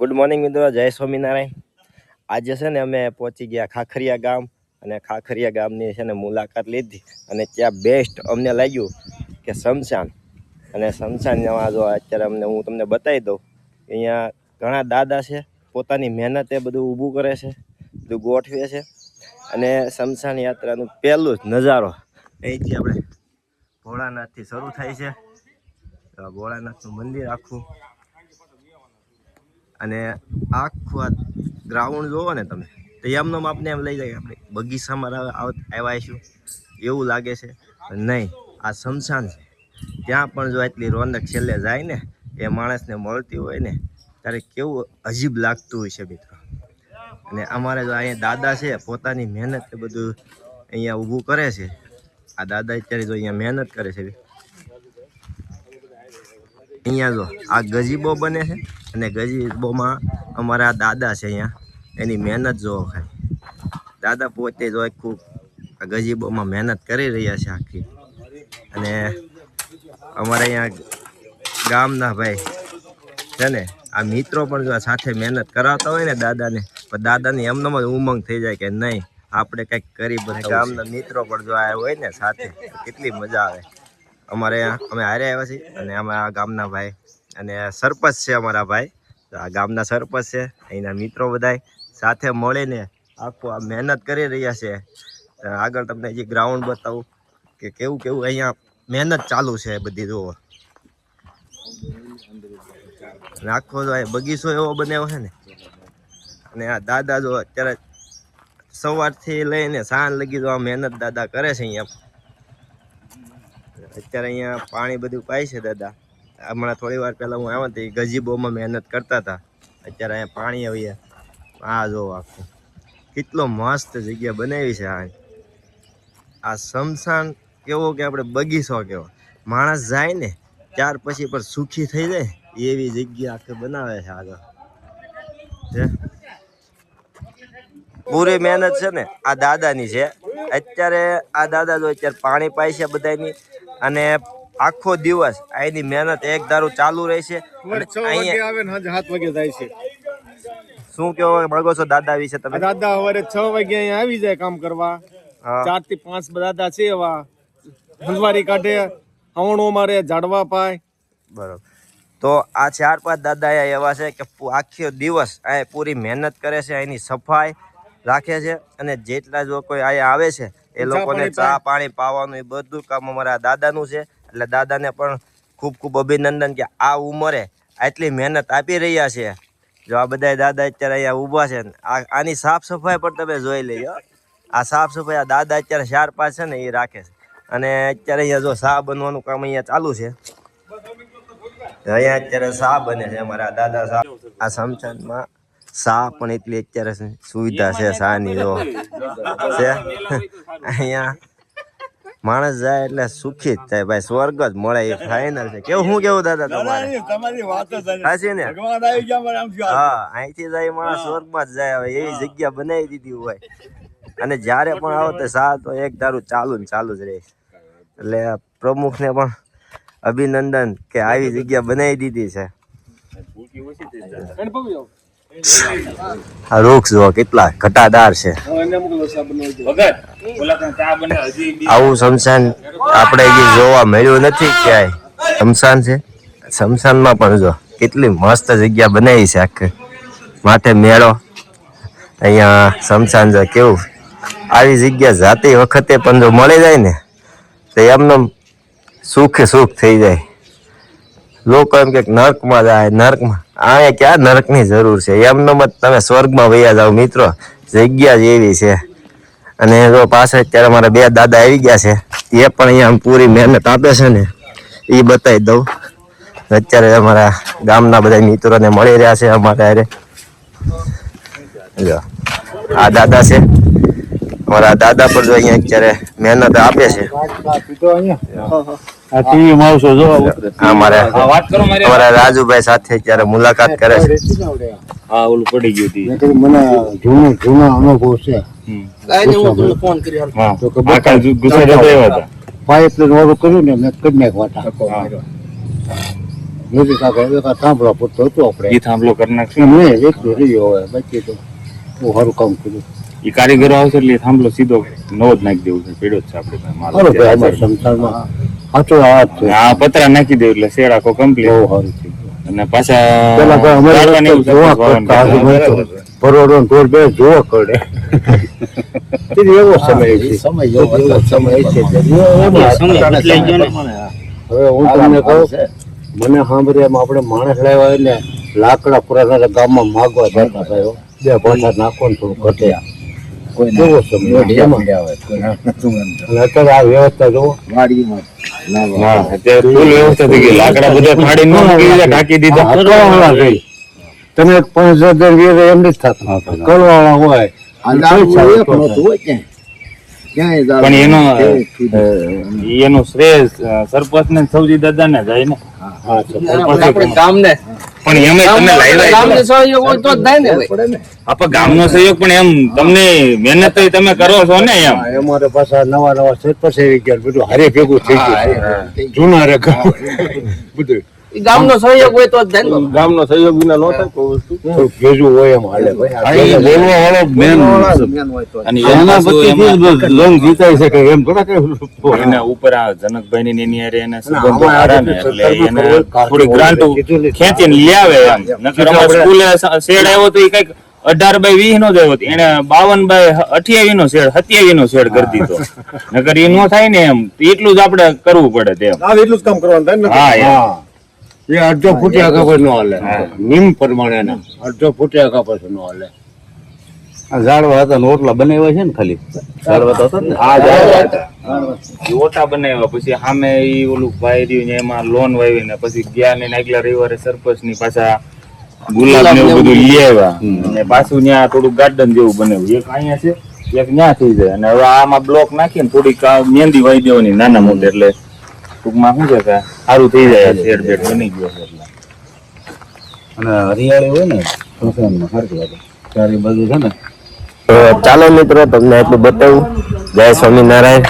Good morning મિત્રો, જય સ્વામિનારાયણ. આજે છે ને અમે પહોંચી ગયા ખાખરિયા ગામ અને ખાખરિયા ગામની છે ને મુલાકાત લીધી અને ત્યાં બેસ્ટ અમને લાગ્યું કે શમશાન. અને શમશાનમાં જો અત્યારે હું તમને બતાવી દઉં. અહીંયા ઘણા દાદા છે, પોતાની મહેનતે બધું ઊભું કરે છે, બધું ગોઠવે છે. અને શમશાન યાત્રાનું પહેલું જ નજારો અહીંથી આપણે ભોળાનાથથી શરૂ થાય છે. ભોળાનાથનું મંદિર આખું, અને આખું આ ગ્રાઉન્ડ જોવો ને તમે તો એમનો આપને એમ લઈ જાય આપણે બગીચામાં આવ્યા છું એવું લાગે છે. નહીં, આ શમશાન છે. ત્યાં પણ જો એટલી રોનક છેલ્લે જાય ને એ માણસને મળતી હોય ને ત્યારે કેવું અજીબ લાગતું હોય છે મિત્રો. અને અમારે જો અહીંયા દાદા છે, પોતાની મહેનત બધું અહીંયા ઊભું કરે છે. આ દાદા અત્યારે જો અહીંયા મહેનત કરે છે. અહીંયા જો આ ગજીબો બને છે અને ગજીબોમાં અમારા દાદા છે. અહીંયા એની મહેનત જોવો ખાલી. દાદા પોતે જો આખું આ ગજીબોમાં મહેનત કરી રહ્યા છે આખી. અને અમારે અહીંયા ગામના ભાઈ છે ને આ મિત્રો પણ જો સાથે મહેનત કરાવતા હોય ને દાદાને, પણ દાદાને એમનો જ ઉમંગ થઈ જાય કે નહીં આપણે કંઈક કરી બતાવીએ. ગામના મિત્રો પણ જો આવ્યા હોય ને સાથે, કેટલી મજા આવે. અમારે અમે હારે આવ્યા છીએ અને અમારા ગામના ભાઈ અને સરપંચ છે અમારા ભાઈ. આ ગામના સરપંચ છે, અહીંના મિત્રો બધા સાથે મળીને આખું આ મહેનત કરી રહ્યા છે. આગળ તમને જે ગ્રાઉન્ડ બતાવું કે કેવું કેવું અહીંયા મહેનત ચાલુ છે બધી જુઓ. અને આખો જો બગીચો એવો બનાવ્યો છે ને. અને આ દાદા જો અત્યારે સવારથી લઈને સાંજ લગી જો આ મહેનત દાદા કરે છે. અહીંયા અત્યારે અહીંયા પાણી બધું પાય છે દાદા. હમણાં થોડી વાર પહેલાં હું આવ્યો તો ગજીબોમાં મહેનત કરતા હતા. અત્યારે અહીંયા પાણી આવીએ. આ જો આખું કેટલો મસ્ત જગ્યા બનાવી છે. આ શમશાન કેવો કે આપણે બગીચો કેવો, માણસ જાય ને ત્યાર પછી પણ સુખી થઈ જાય એવી જગ્યા આખી બનાવે છે. આગળ પૂરી મહેનત છે ને આ દાદાની છે. અત્યારે આ દાદા જો અત્યારે પાણી પાય છે બધાની, અને આખો દિવસ આની મહેનત એક ધારું ચાલુ રહે છે. શું કેવો માંગો છો દાદા વિશે તમે? દાદા સવારે 6 વાગે અહીંયા આવી જાય કામ કરવા. 4 થી 5 દાદા છે એવા, હંજવારી કાઢે, હવણો મારે, ઝાડવા પાય. બરોબર. તો આ 4-5 દાદા એવા છે કે આખો દિવસ આ પૂરી મહેનત કરે છે, એની સફાઈ રાખે છે. અને જેટલા જો કોઈ અહીંયા આવે છે એ લોકોને ચા પાણી પાવાનું એ બધું કામ અમારા દાદાનું છે. એટલે દાદાને પણ ખૂબ ખૂબ અભિનંદન કે આ ઉંમરે આટલી મહેનત આપી રહ્યા છે. જો આ બધા દાદા અત્યારે અહીંયા ઊભા છે, આની સાફ સફાઈ પણ તમે જોઈ લેજો. આ સાફ સફાઈ આ દાદા અત્યારે 4-5 છે ને એ રાખે છે. અને અત્યારે અહીંયા જો શા બનવાનું કામ અહીંયા ચાલુ છે. અહીંયા અત્યારે શા બને છે અમારા દાદા શા. આ શમશાનમાં શા પણ એટલી અત્યારે સુવિધા છે શાની જો છે. અહીંયા માણસ જાય એટલે સુખી જ થાય ભાઈ, સ્વર્ગ જ મળે એ ફાઇનલ છે. કેવું શું કેવું દાદા તમારે? સાચી ને? હા, અહીંથી જાય માણસ સ્વર્ગમાં જ જાય. હવે એવી જગ્યા બનાવી દીધી હોય. અને જ્યારે પણ આવો તો સા તો એક ધારું ચાલુ ને ચાલુ જ રહે. એટલે પ્રમુખને પણ અભિનંદન કે આવી જગ્યા બનાવી દીધી છે. આ વૃક્ષ જો કેટલા ઘટાદાર છે. આવું શમશાન આપણે જોવા મળ્યું નથી ક્યાંય. શમશાન છે, શમશાનમાં પણ જો કેટલી મસ્ત જગ્યા બનાવી છે આખી. માથે મેળો, અહીંયા શમશાન જો કેવું. આવી જગ્યા જાતી વખતે પણ જો મળી જાય ને તો એમનો સુખે સુખ થઈ જાય. લોકો એમ કે નર્કમાં જાય, નર્કમાં. અહીંયા ક્યાં નર્કની જરૂર છે? એમનો મત તમે સ્વર્ગમાં વયા જાઓ મિત્રો, જગ્યા જ એવી છે. અને જો પાછળ અત્યારે મારા 2 દાદા આવી ગયા છે, એ પણ અહીંયા પૂરી મહેનત આપે છે ને એ બતાવી દઉં. અત્યારે અમારા ગામના બધા મિત્રોને મળી રહ્યા છે અમારે હારે. જો આ દાદા છે અમારા દાદા પણ જો અહીંયા અત્યારે મહેનત આપે છે. અમારા રાજુભાઈ સાથે અત્યારે મુલાકાત કરે છે. હા, ઓલું પડી ગયું હતી. મને જૂનો અનુભવ છે. પાઇપ ઓલું કર્યું ને મેં કરી નાખવા. નથી કાકા થાંભલા પૂરતો હતો આપણે ઈ થાંભલો કરી નાખશું મેં એકલું રહ્યો હવે બાકી તો બહુ સારું કામ કર્યું. ઈ કારીગરો આવશે એટલે ઈ થાંભલો સીધો નવો જ નાખી દેવું છે, પેડો જ છે આપણે પાસે માલ. સારું ભાઈ અમારા સંસારમાં સાચો હાથ છે. આ પતરા નાખી દેવું એટલે શેડ આખો કમ્પ્લીટ. બહુ સારું થઈ ગયું. અને પાછા પેલા ભાઈ અમારે કાઢવાની એવું જોવા સરપંચ કરતા વાવવાનું આજે પરોડો ને ઢોર બે જોવા કરે. તેથી એવો સમય છે. એવો સમય છે. હવે હું તમને કહું, મને સાંભળે એમ આપણે માણસ લાવ્યા હોય ને લાકડા પુરાના ગામમાં માગવા જતા ભાઈઓ, બે ભાષા નાખો ને થોડું ઘટે. કેવો સમય એમાં. અને અત્યારે આ વ્યવસ્થા જોવો. હા, અત્યારે ફૂલ વ્યવસ્થા થઈ ગઈ. લાકડા બધા ફાડી ન મૂકી દીધા, ઢાંકી દીધા. કરવાવાળા ગઈ. તમે 5,000 રૂપિયા એમ નથી થતા. કરવાવાળા હોય પણ એનો શ્રેય સરપંચ ને સૌજી દાદા ને જાય ને. પણ એમે તમે લાવ્યા ગામનો સહયોગ પણ એમ તમને મહેનત તમે કરો છો ને એમ. અમારે પાછા નવા સરપંચ આવી ગયા, બધું હારે ભેગું થઈ ગયું. જૂના રે બધું ગામનો સહયોગ હોય તો જ થાય ને. ગામનો સહયોગ વિના ન થાય કોઈ વસ્તુ. થોડું ભેજું હોય એમ હાલે ભાઈ. બોલવા વાળો મેન અને એના પછી રંગ જીતાય છે કે એમ થોડા કે એના ઉપર આ જનકભાઈ ની એની હારે એને સંબંધો સારા ને એટલે એને થોડી ગ્રાન્ટ ખેંચીને લઈ આવે એમ. નકર અમારે સ્કૂલે શેડ આવ્યો તો એ કઈક 18/20 નો જ આવ્યો હતો. એને 52/28 નો શેડ 27 નો શેડ કરી દીધો. નકર એ નો થાય ને એમ એટલું જ આપણે કરવું પડે તેમ. એટલું જ કામ કરવાનું થાય ને. હા એમ. એ અડધો ફૂટ્યા કાપડ નો હાલે. નિમ પ્રમાણે અડધો ફૂટ્યા કાપડ નો હાલે. ઝાડવા હતા ને ઓટલા બનાવ્યા છે ને ખાલી ઝાડવા તો હતા ને. ઈ ઓટા બનાવ્યા પછી સામે ઈ ઓલું ભાઈ રહ્યું ને એમાં લોન વાવી ને પછી ગયા ને આગલા રવિવારે સરપંચ ની પાછા ગુલાબ ને એવું બધું લઈ આવ્યા અને પાછું ત્યાં થોડું ગાર્ડન જેવું બનાવ્યું. એક અહીંયા છે એક ત્યાં થઈ જાય અને હવે આમાં બ્લોક નાખીને થોડીક મહેંદી વાઈ દેવાની નાના મોટે એટલે ટૂંકમાં શું છે કે સારું થઈ જાય. શેડ બેડ બની ગયો છે એટલે. અને હરિયાળી હોય ને સંસારમાં સારી વાત ચારે બાજુ છે ને. તો ચાલો મિત્રો તમને એટલું બતાવું. જય સ્વામિનારાયણ.